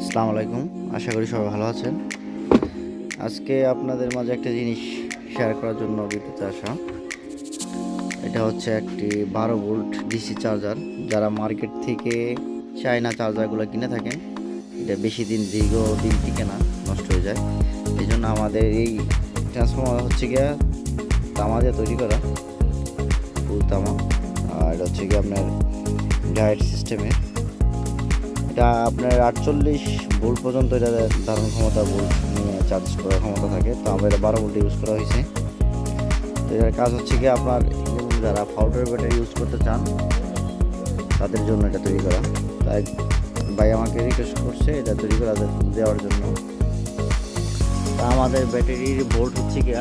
আসসালামু আলাইকুম। আশা করি সবাই ভালো আছেন। আজকে আপনাদের মাঝে একটা জিনিস শেয়ার করার জন্য ভিডিওতে আসা। এটা হচ্ছে একটি 12 ভোল্ট ডিসি চার্জার। যারা মার্কেট থেকে চায়না চার্জারগুলো কিনে থাকেন, এটা বেশি দিন দীর্ঘদিন টিকে না, নষ্ট হয়ে যায়। এই জন্য আমাদের এই ট্রান্সফর্মার হচ্ছে গিয়ে তামা দিয়ে তৈরি করা, ফুল তামা। আর এটা হচ্ছে গিয়ে আপনার ডায়েট সিস্টেমের। এটা আপনার 48 ভোল্ট পর্যন্ত এটা ধারণ ক্ষমতা, ভোল্ট নিয়ে চার্জ করার ক্ষমতা থাকে। তো আমরা এটা 12 ভোল্ট ইউজ করা হয়েছে। তো এটার কাজ হচ্ছে কি, আপনার যারা পাউডার ব্যাটারি ইউজ করতে চান তাদের জন্য এটা তৈরি করা। তাই ভাই আমাকে রিকোয়েস্ট করছে এটা তৈরি করা দেওয়ার জন্য। তা আমাদের ব্যাটারির ভোল্ট হচ্ছে কি,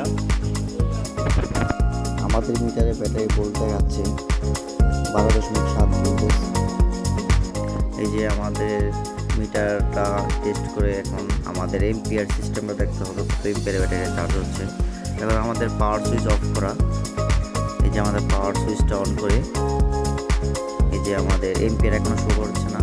আমাদের মিটারে ব্যাটারি ভোল্ট দেখাচ্ছে 12.7 ভোল্টেজ। এই যে আমাদের মিটারটা টেস্ট করে এখন আমাদের এম্পিয়ার সিস্টেমটা দেখতে হবে, কত এম্পিয়ার ব্যাটারি চার্জ হচ্ছে। এবার আমাদের পাওয়ার সুইচ অফ করা। এই যে আমাদের পাওয়ার সুইচটা অন করে, এই যে আমাদের এম্পিয়ার এখনো শো করছে না,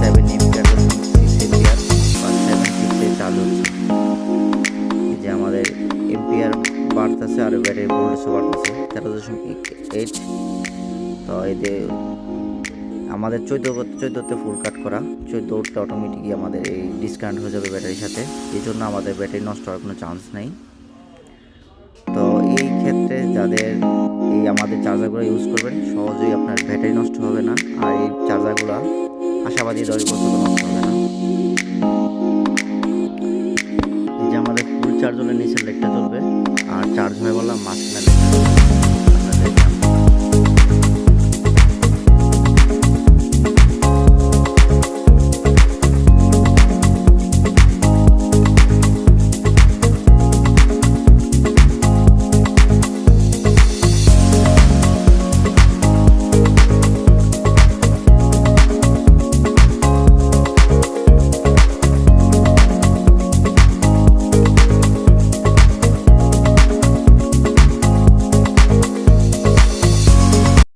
7 এম্পিয়ার 6 এম্পিয়ার বা 7 6 চার্জ হচ্ছে। এই যে আমাদের এম্পিয়ার বাড়তেছে আর ব্যাটারি ভোল্টেজও বাড়তেছে 13.8। তো এতে আমাদের 14তে ফুল কাট করা, 14টা অটোমেটিকই আমাদের এই ডিসকানেক্ট হয়ে যাবে ব্যাটারির সাথে। এই জন্য আমাদের ব্যাটারি নষ্ট হওয়ার কোনো চান্স নেই। তো এই ক্ষেত্রে যাদের এই আমাদের চার্জারগুলো ইউজ করবেন, সহজেই আপনার ব্যাটারি নষ্ট হবে না। আর এই চার্জারগুলো আশাবাদী 10 বছর নষ্ট হবে না। এই যে আমাদের ফুল চার্জ হলে নিচের লাইটটা জ্বলবে, আর চার্জ হয়ে বললাম মাঝখানে